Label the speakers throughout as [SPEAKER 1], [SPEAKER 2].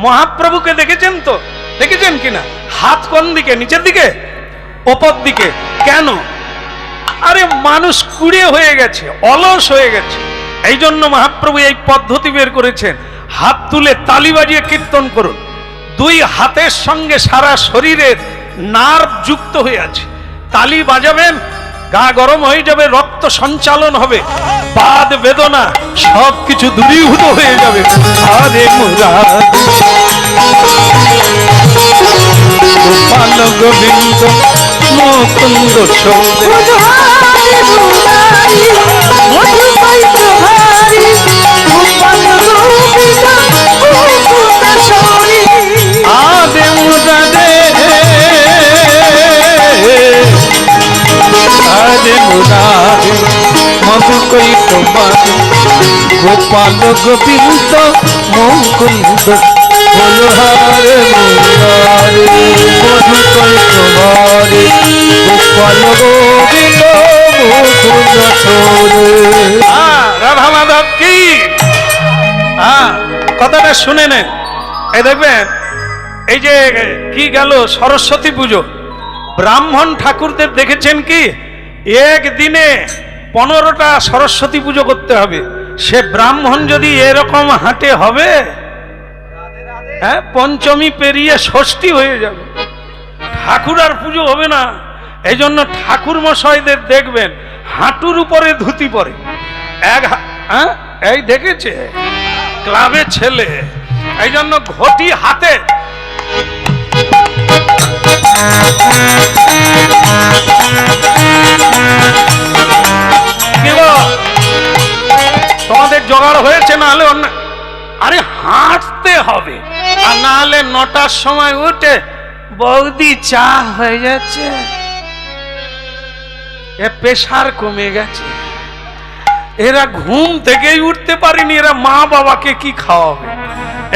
[SPEAKER 1] মহাপ্রভুকে দেখেছেন তো? দেখেছেন কিনা? হাত কোন দিকে? নিচের দিকে, ওপর দিকে। কেন? আরে মানুষ কুড়ে হয়ে গেছে, অলস হয়ে গেছে। এই জন্য মহাপ্রভু এই পদ্ধতি বের করেছেন, হাত তুলে তালি বাজিয়ে কীর্তন করুন। দুই হাতের সঙ্গে সারা শরীরের নার্ভ যুক্ত হয়ে আছে। তালি বাজাবেন, গা গরম হয়ে যাবে, রক্ত সঞ্চালন হবে, বাদ বেদনা সবকিছু দূরীভূত হয়ে যাবে। আরে মুরাদ গোপাল গোবিন্দ মুকুন্দ আদে মুরাদে আদে মুরাদে মধু কই তোমার গোপাল গোবিন্দ মুকুন্দ বলহারে মুরারে মধু কই তোমার গোপাল গোবিন্দ মুকুন্দ ছোরে। রাধা মাধব কি কথাটা শুনে নেন। এই দেখবেন, এই যে কি গেল সরস্বতী পুজো, ব্রাহ্মণ ঠাকুরদের দেখেছেন কি একদিনে 15টা সরস্বতী পুজো করতে হবে। সে ব্রাহ্মণ যদি এরকম হাটে হবে, হ্যাঁ, পঞ্চমী পেরিয়ে ষষ্ঠী হয়ে যাবে, ঠাকুর আর পুজো হবে না। এই জন্য ঠাকুর মশাইদের দেখবেন হাঁটুর উপরে ধুতি পরে। এই দেখেছে ক্লাবে ছেলে, এই জন্য ঘটি হাতে। তোমাদের জোগাড় হয়েছে? না হলে অন্য, আরে হাঁটতে হবে। আর না হলে 9টার সময় উঠে বৌদি চা হয়ে যাচ্ছে, এ প্রেশার কমে গেছে, এরা ঘুম থেকেই উঠতে পারেনি, এরা মা বাবাকে কি খাওয়াবে?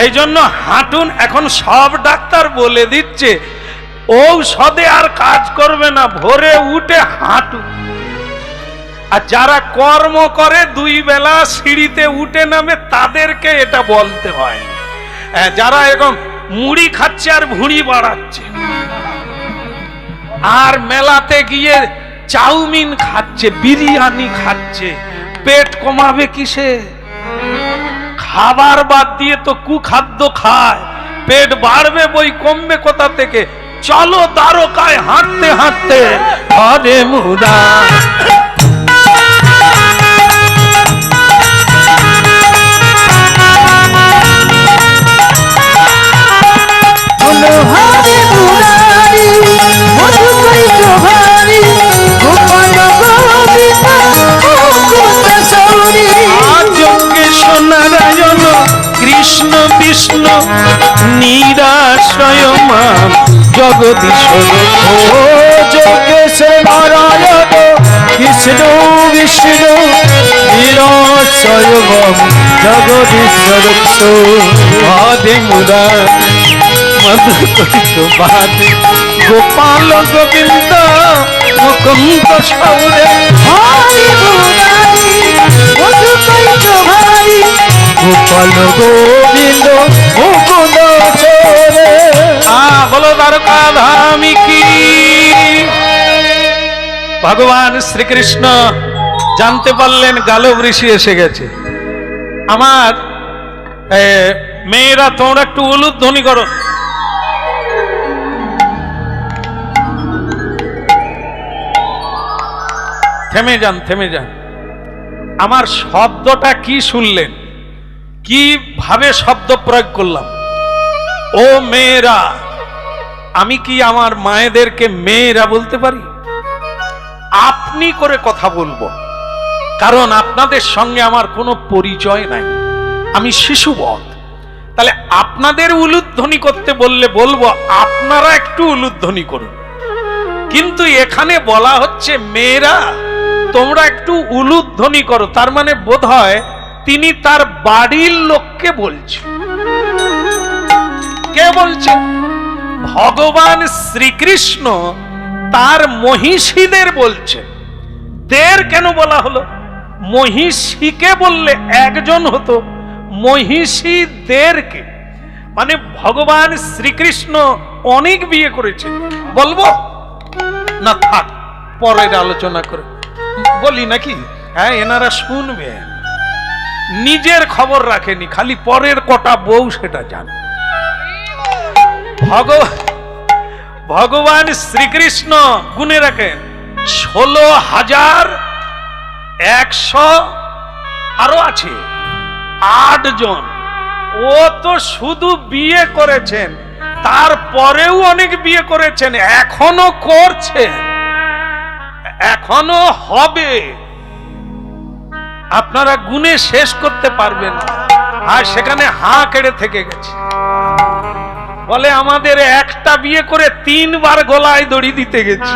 [SPEAKER 1] এই জন্য হাঁটুন। এখন সব ডাক্তার বলে দিচ্ছে ঔষধে আর কাজ করবে না, ভোরে উঠে হাঁটুন। আর যারা কর্ম করে 2 বেলা সিঁড়িতে উঠে নামে তাদেরকে এটা বলতে হয়। যারা এরকম মুড়ি খাচ্ছে আর ভুঁড়ি বাড়াচ্ছে, আর মেলাতে গিয়ে চাউমিন খাচ্ছে, বিরিয়ানি খাচ্ছে, পেট কমাবে কিসে? খাবার বাদ দিয়ে তো কুখাদ্য খায়, পেট বাড়বে বই কমবে কোথা থেকে? চলো দ্বারকায় হাঁটতে হাঁটতে হরে মুরা। নারায়ণ কৃষ্ণ বিষ্ণু নিরাশ্রয় মা জগদীশ্বর ও যোগেশ্বর নারায়ণ কৃষ্ণ বিষ্ণু নিরাশ্রয় মা জগদীশ্বর হরে মুরা মধু বাদে গোপাল গোবিন্দ মুকুন্দ সৌরে গোপাল গোবিন্দ মুকুন্দ ছোরে। বলো দ্বারকা ধামী কি। ভগবান শ্রীকৃষ্ণ জানতে পারলেন গালব ঋষি এসে গেছে। আমার মেয়েরা তোমরা একটু উলুধ্বনি করো। থেমে যান, থেমে যান। আমার শব্দটা কি শুনলেন? কিভাবে শব্দ প্রয়োগ করলাম? ও মেয়েরা। আমি কি আমার মায়েদেরকে মেয়েরা বলতে পারি? আপনি করে কথা বলবো, কারণ আপনাদের সঙ্গে আমার কোনো পরিচয় নাই, আমি শিশুবৎ। তাহলে আপনাদের উলুধ্বনি করতে বললে বলবো আপনারা একটু উলুধ্বনি করুন। কিন্তু এখানে বলা হচ্ছে মেয়েরা তোমরা একটু উলুধ্বনি করো, তার মানে বোধহয় তিনি তার বাড়ির লোককে বলছেন। কে বলছেন? ভগবান শ্রীকৃষ্ণ তার মহিষীদের বলছেন। দের কেন বলা হলো? মহিষীকে বললে একজন হতো, মহিষীদেরকে মানে ভগবান শ্রীকৃষ্ণ অনেক বিয়ে করেছে। বলবো না, থাক, পরের আলোচনা করে বলি নাকি? হ্যাঁ, এনারা শুনবেন। নিজের খবর রাখেনি, খালি পরের কটা বউ সেটা জান। ভগবান শ্রীকৃষ্ণ গুণে রাখেন 16,100, আরো আছে 8 জন। ও তো শুধু বিয়ে করেছেন, তারপরেও অনেক বিয়ে করেছেন, এখনো করছেন, এখনো হবে। আপনারা গুণে শেষ করতে পারবেন না। আর সেখানে হাঁ কেড়ে থেকে গেছে। বলে আমাদের একটা বিয়ে করে 3 বার গলায় দড়ি দিতে গেছে,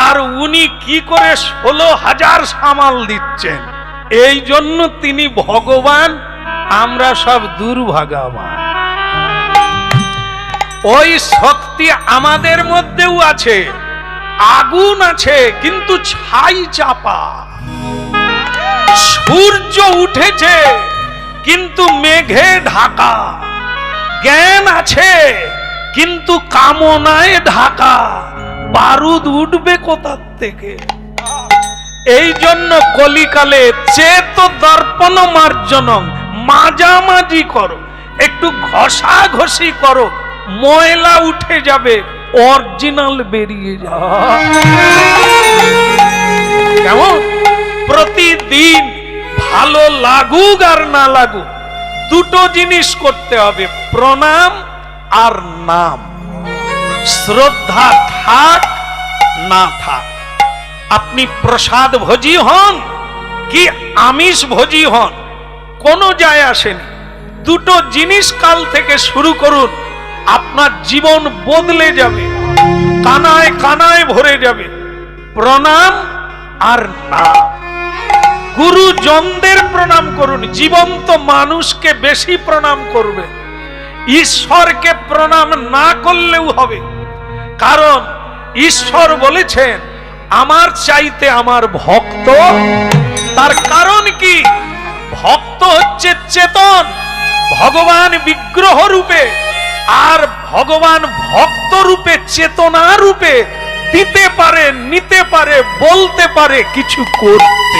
[SPEAKER 1] আর উনি কি করে 16,000 সামাল দিচ্ছেন। এই জন্য তিনি ভগবান, আমরা সব দুর্ভাগাবান। ওই শক্তি আমাদের মধ্যেও আছে, আগুন আছে, কিন্তু ছাই চাপা। সূর্য উঠেছে কিন্তু মেঘে ঢাকা। জ্ঞান আছে কিন্তু কামনায় ঢাকা। বারুদ উঠবে কোথার থেকে? এই জন্য কলিকালে চেত দর্পণ মার্জনম, মাঝামাঝি করো, একটু ঘষাঘষি করো, ময়লা উঠে যাবে, অরিজিনাল বেরিয়ে যাবে। কেমন? প্রতিদিন ভালো লাগুক আর না লাগুক, দুটো জিনিস করতে হবে, প্রণাম আর নাম। শ্রদ্ধা থাক না থাক, আপনি প্রসাদ ভোজি হন কি আমিষ ভোজি হন, কোনো যায় আসেনি। দুটো জিনিস কাল থেকে শুরু করুন, আপনার জীবন বদলে যাবে, কানায় কানায় ভরে যাবে। প্রণাম আর নাম। গুরুজনদের প্রণাম করুন, জীবন্ত মানুষকে বেশি প্রণাম করবে। ঈশ্বরকে প্রণাম না করলেও হবে, কারণ ঈশ্বর বলেছেন আমার চাইতে আমার ভক্ত। তার কারণ কি? ভক্ত হচ্ছে চেতন, ভগবান বিগ্রহ রূপে, আর ভগবান ভক্ত রূপে, চেতনা রূপে দিতে পারে, নিতে পারে, বলতে পারে, কিছু করতে।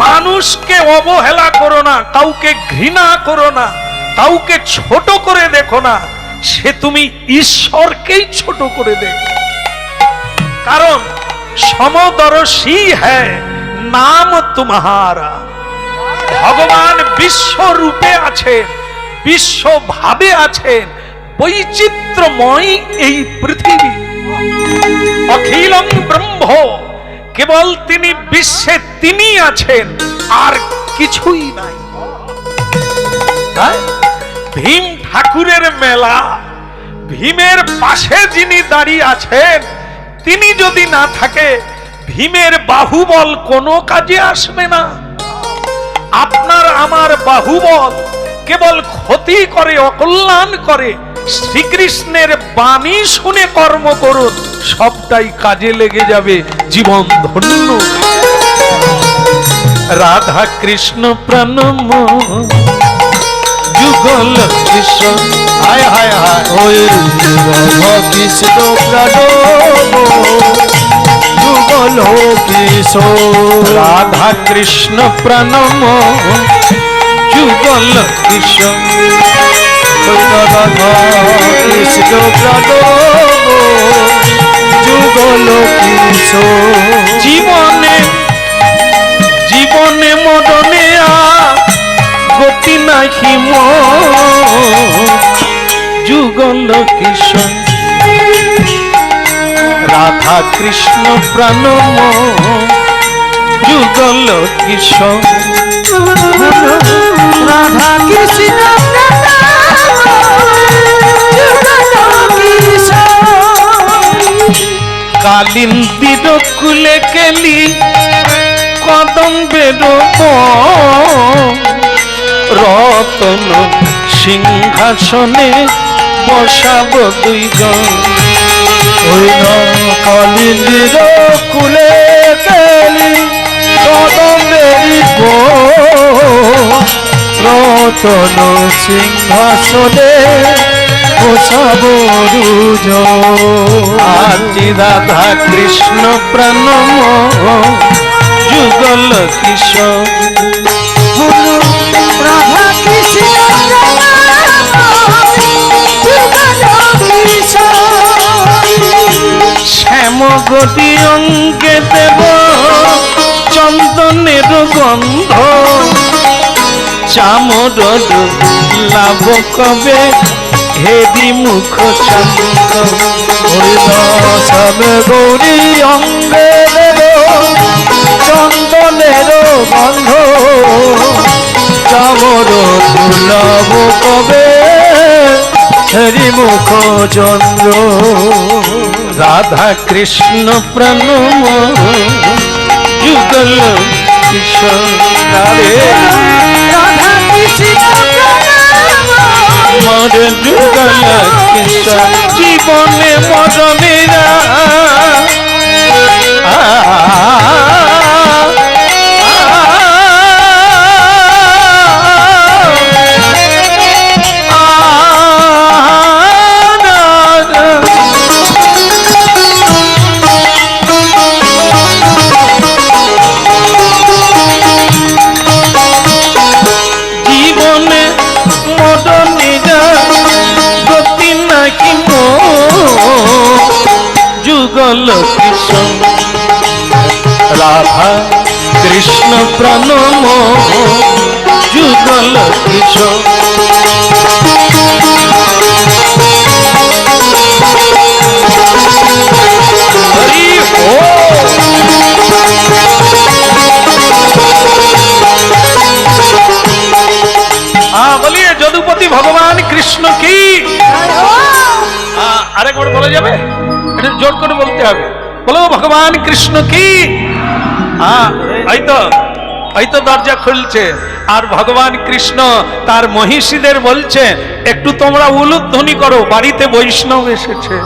[SPEAKER 1] মানুষকে অবহেলা করো না, কাউকে ঘৃণা করো না, কাউকে ছোট করে দেখো না, সে তুমি ঈশ্বরকেই ছোট করে দেখো। কারণ সমদর্শী হ্যায় নাম তোমারা। ভগবান বিশ্ব রূপে আছেন, বিশ্ব ভাবে আছেন, বৈচিত্র্যময় এই পৃথিবী। অখিলং ব্রহ্ম, কেবল তিনি বিশ্বে তিনি আছেন, আর কিছুই নাই। ভীম ঠাকুরের মেলা, ভীমের পাশে যিনি দাঁড়িয়ে আছেন, তিনি যদি না থাকে, ভীমের বাহুবল কোনো কাজে আসবে না। আপনার আমার বাহুবল কেবল ক্ষতি করে, অকল্যাণ করে। শ্রীকৃষ্ণের বাণী শুনে কর্ম করুন, সবটাই কাজে লেগে যাবে, জীবন ধন্য। রাধা কৃষ্ণ প্রণম যুগল কৃষ্ণ, হায় হায় হায়, ওই রাধা কৃষ্ণ প্রণম যুগল কৃষ্ণ। রাধা কৃষ্ণ প্রণম যুগল কৃষ্ণ, রাধা কৃষ্ণ প্রণম যুগল কৃষ্ণ। জীবনে জীবনে মরণে গতি নাহি যুগল কৃষ্ণ। রাধা কৃষ্ণ প্রণম যুগল কৃষ্ণ। রাধা কৃষ্ণ কালিন্দির কুলে কেলি কদম্বের রতন সিংহাসনে বসাব দুইজন। ওই কালিন্দির কুলে কেলি কদম্বের
[SPEAKER 2] রতন সিংহাসনে
[SPEAKER 1] আজি রাধা কৃষ্ণ প্রণম যুগল কিশোর
[SPEAKER 2] রাধা কৃষ্ণ
[SPEAKER 1] শ্যাম গতি অঙ্গে দেব চন্দনের গন্ধ চামর লাভ কবে হেদি মুখ চন্দ
[SPEAKER 2] শ্যাম গৌরী অঙ্গে দেব চন্দনের গন্ধ চামর দুর্লভ কবে হরি মুখ চন্দ্র
[SPEAKER 1] রাধা কৃষ্ণ প্রণম যুগল কিশোর
[SPEAKER 2] রাধা কৃষ্ণ
[SPEAKER 1] মর যুগল কিশোর জীবনে মরণেরা যুগল কিশোর রাধা কৃষ্ণ প্রণম যুগল কিশোর হরি বলিए যদুপতি ভগবান কৃষ্ণ কি আরেকবার বলা যাবে এটা জোর করে বলতে হবে বলো ভগবান কৃষ্ণ কি এই তো দরজা খুলছে আর ভগবান কৃষ্ণ তার মহিষীদের বলছে একটু তোমরা উলুধ্বনি করো বাড়িতে বৈষ্ণব এসেছে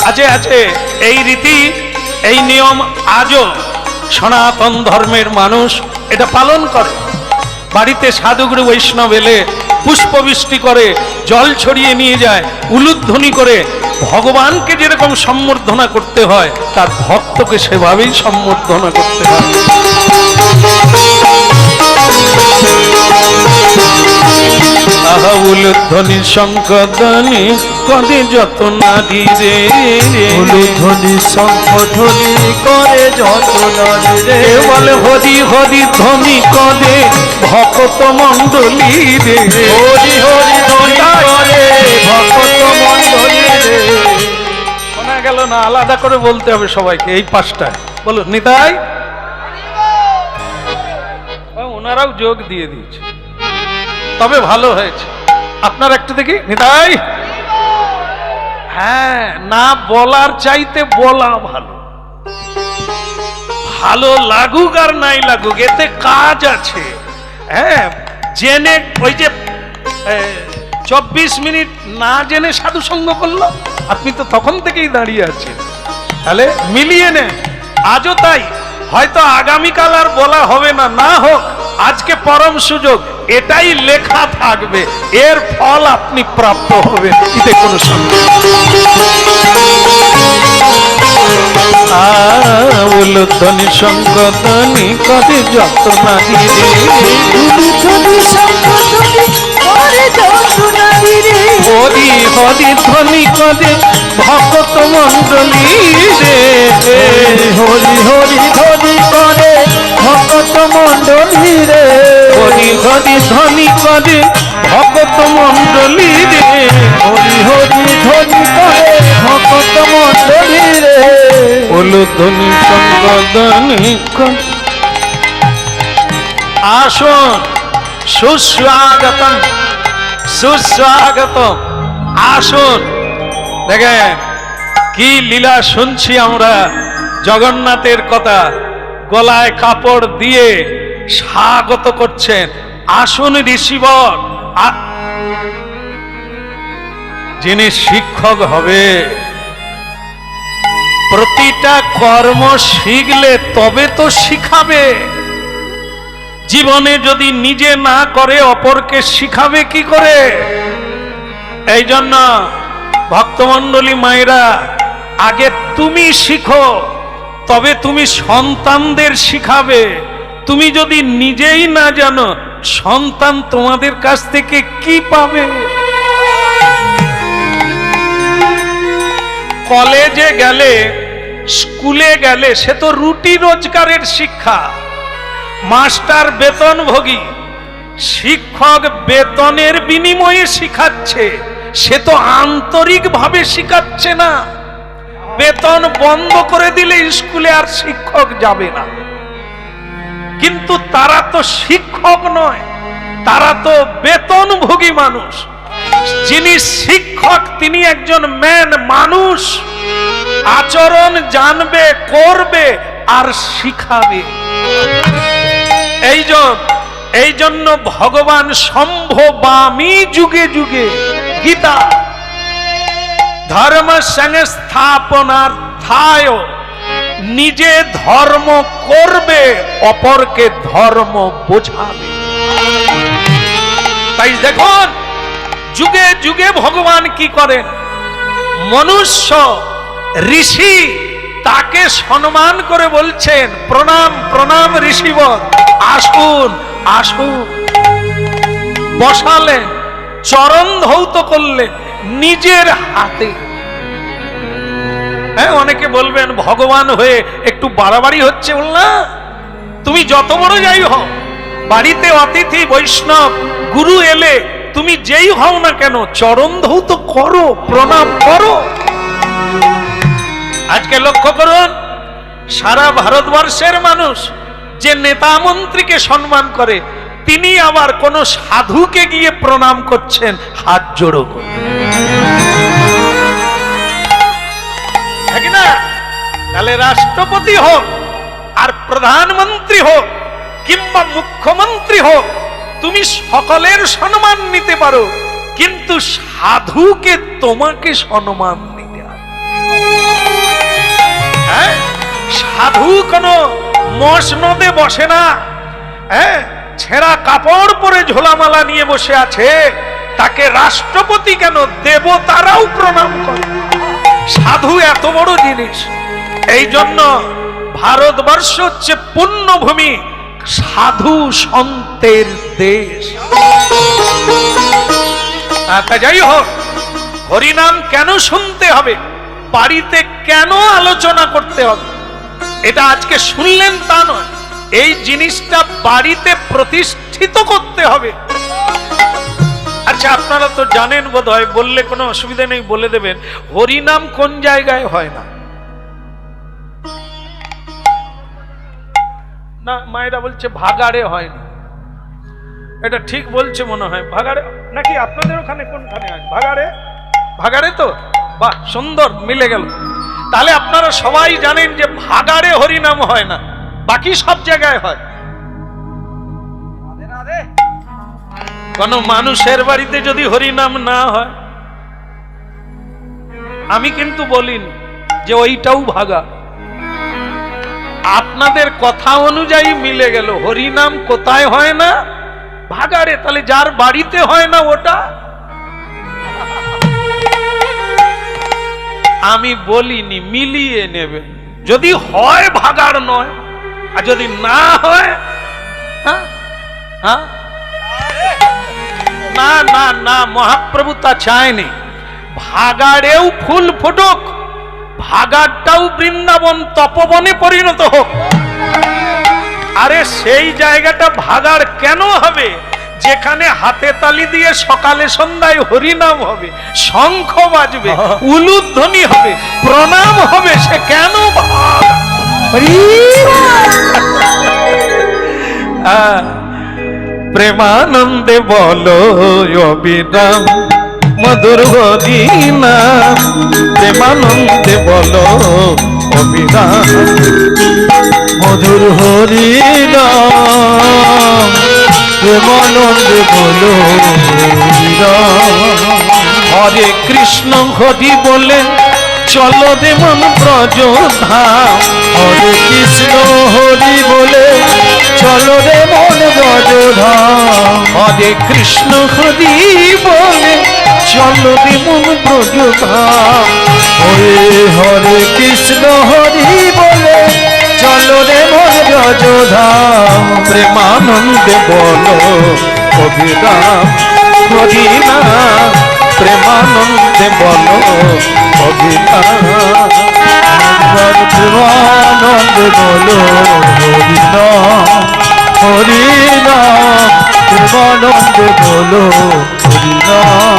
[SPEAKER 1] আছে আছে এই রীতি এই নিয়ম আজও সনাতন ধর্মের মানুষ এটা পালন করে বাড়িতে সাধুগুরু বৈষ্ণব এলে পুষ্পবৃষ্টি করে জল ছড়িয়ে নিয়ে যায় উলুধ্বনি করে ভগবানকে যেরকম সম্বর্ধনা করতে হয় তার ভক্তকে সেভাবেই সম্বর্ধনা করতে হয় উলুধ্বনি শঙ্খধ্বনি কদে যত নারী রে
[SPEAKER 2] উলুধ্বনি শঙ্খধ্বনি করে যত নারী রে
[SPEAKER 1] বলে হরি হরি ধ্বনি কদে ভক্ত মণ্ডলী রে
[SPEAKER 2] হরি হরি ধ্বনি করে ভক্ত মণ্ডলী রে
[SPEAKER 1] শোনা গেল না আলাদা করে বলতে হবে সবাইকে এই পাঁচটায় বলো নিতাই ওনারাও যোগ দিয়ে দিয়েছে তবে ভালো হয়েছে আপনার একটু দেখি নিতাই হ্যাঁ না বলার চাইতে বলা ভালো ভালো লাগুক আর নাই লাগুক এতে কাজ আছে হ্যাঁ জেনে ওই যে 24 মিনিট না জেনে সাধু সঙ্গ করলো আপনি তো তখন থেকেই দাঁড়িয়ে আছেন তাহলে মিলিয়ে নেন আজও তাই হয়তো আগামীকাল আর বলা হবে না না হোক আজকে পরম সুযোগ এটাই লেখা থাকবে এর ফল আপনি প্রাপ্ত হবেন এতে কোনো সন্দেহ উলুধ্বনি শঙ্খধ্বনি কদে যত নারী রে
[SPEAKER 2] উলুধ্বনি শঙ্খধ্বনি করে যত নারী রে
[SPEAKER 1] হরি হরি ধ্বনি কদে ভক্ত মণ্ডলী রে
[SPEAKER 2] হরি হরি ধ্বনি করে ভক্ত মণ্ডলী রে
[SPEAKER 1] হরি হরি ধ্বনি কদে ভক্ত মণ্ডলী রে
[SPEAKER 2] হরি হরি ধ্বনি করে ভক্ত মণ্ডলী রে
[SPEAKER 1] উলুধ্বনি শঙ্খধ্বনি আসুন সুস্বাগতম সুস্বাগতম আসুন দেখেন কি লীলা শুনছি আমরা জগন্নাথের কথা গলায় কাপড় দিয়ে স্বাগত করছেন, আসুন ঋষিবর। যিনি শিক্ষক হবে, প্রতিটা কর্ম শিখলে তবে তো শিখাবে। জীবনে যদি নিজে না করে অপরকে শিখাবে কি করে? এই জন্য ভক্তমণ্ডলী মায়েরা, আগে তুমি শিখো, তবে তুমি সন্তানদের শিখাবে। তুমি যদি নিজেই না জানো, সন্তান তোমাদের কাছ থেকে কি পাবে? কলেজে গেলে, স্কুলে গেলে সে তো রুটি রোজগারের শিক্ষা। মাস্টার বেতনভোগী, শিক্ষক বেতনের বিনিময়ে শিখাচ্ছে, সে তো আন্তরিকভাবে শিখাচ্ছে না। বেতন বন্ধ করে দিলে স্কুলে আর শিক্ষক যাবে না। কিন্তু তারা তো শিক্ষক নয়, তারা তো বেতনভোগী মানুষ। যিনি শিক্ষক তিনি একজন ম্যান, মানুষ, আচরণ জানবে, করবে আর শিখাবে। এই জন্য ভগবান সম্ভবামী যুগে যুগে, গীতা, ধর্ম সংস্থাপনার্থায়, নিজে ধর্ম করবে, অপরকে ধর্ম বোঝাবে। তাই দেখুন যুগে যুগে ভগবান কি করেন, মনুষ্য ঋষি তাকে সম্মান করে বলছেন, প্রণাম প্রণাম ঋষিবর, আসুন আসুন। বসালেন, চরণ ধৌত করলেন নিজের হাতে। হ্যাঁ, অনেকে বলবেন ভগবান হয়ে একটু বাড়াবাড়ি হচ্ছে। বল না, তুমি যত বড় যাই হও, বাড়িতে অতিথি বৈষ্ণব গুরু এলে তুমি যেই হও না কেন, চরণ ধৌত করো, প্রণাম করো। আজকে লক্ষ্য করুন, সারা ভারতবর্ষের মানুষ যে নেতা মন্ত্রীকে সম্মান করে, তিনি আবার কোন সাধুকে গিয়ে প্রণাম করছেন হাত জোড়ো করে। না, তাহলে রাষ্ট্রপতি হোক আর প্রধানমন্ত্রী হোক কিংবা মুখ্যমন্ত্রী হোক, তুমি সকলের সম্মান নিতে পারো, কিন্তু সাধুকে তোমাকে সম্মান দিতে হবে। হ্যাঁ, সাধু কোনো মসনদে বসে না, হ্যাঁ, ছেঁড়া কাপড় পরে ঝোলামালা নিয়ে বসে আছে, তাকে রাষ্ট্রপতি কেন, দেবতারাও প্রণাম করে। সাধু এত বড় জিনিস। এই জন্য ভারতবর্ষ হচ্ছে পুণ্যভূমি, সাধু সন্তের দেশ। যাই হোক, হরিনাম কেন শুনতে হবে, বাড়িতে কেন আলোচনা করতে হবে, এটা আজকে শুনলেন তা নয়, এই জিনিসটা বাড়িতে প্রতিষ্ঠিত করতে হবে। আচ্ছা, আপনারা তো জানেন বোধহয়, বললে কোনো অসুবিধা নেই, বলে দেবেন, হরিনাম কোন জায়গায় হয় না? না, মায়েরা বলছে ভাগাড়ে হয় না। এটা ঠিক বলছে মনে হয়, ভাগাড়ে নাকি? আপনাদের ওখানে কোনখানে হয়? ভাগাড়ে? ভাগাড়ে তো, বাহ, সুন্দর মিলে গেল। তাহলে আপনারা সবাই জানেন যে ভাগাড়ে হরিনাম হয় না, বাকি সব জায়গায় হয়। কোন মানুষের বাড়িতে যদি হরিনাম না হয়, আমি কিন্তু বলিনি যে ওইটাও ভাগা। আপনাদের কথা অনুযায়ী মিলে গেল, হরিনাম কোথায় হয় না? ভাগাড়ে। তাহলে যার বাড়িতে হয় না ওটা, আমি বলিনি, মিলিয়ে নেবে। যদি হয় ভাগাড় নয়, আর যদি না হয়, হ্যাঁ হ্যাঁ, না না না, মহাপ্রভু তা চায়নি। ভাগাড়েও ফুল ফুটুক, ভাগাড়টাও বৃন্দাবন তপবনে পরিণত হোক। আরে সেই জায়গাটা ভাগাড় কেন হবে যেখানে হাতে তালি দিয়ে সকালে সন্ধ্যায় হরিনাম হবে, শঙ্খ বাজবে, উলুধ্বনি হবে, প্রণাম হবে, সে কেন প্রেমানন্দে বলো অবিরাম মধুর হরিনাম, প্রেমানন্দে বলো অবিরাম।
[SPEAKER 2] মধুর হরি নাম প্রেমানন্দে বলো হরি নাম।
[SPEAKER 1] হরে কৃষ্ণ হরি বলে চলো রে মন ব্রজধাম।
[SPEAKER 2] হরে কৃষ্ণ হরি বলে চলো রে মন ব্রজধাম।
[SPEAKER 1] হরে কৃষ্ণ হরি বলে চলো রে মন ব্রজধাম।
[SPEAKER 2] হরে হরে কৃষ্ণ হরি বলে চলো রে মন ব্রজধাম।
[SPEAKER 1] প্রেমানন্দে বলো অবিরাম হরি নাম। প্রেমানন্দে বলো অবিরাম।
[SPEAKER 2] প্রেমানন্দে বলো হরি নাম হরি নাম। প্রেমানন্দে বলো হরি নাম।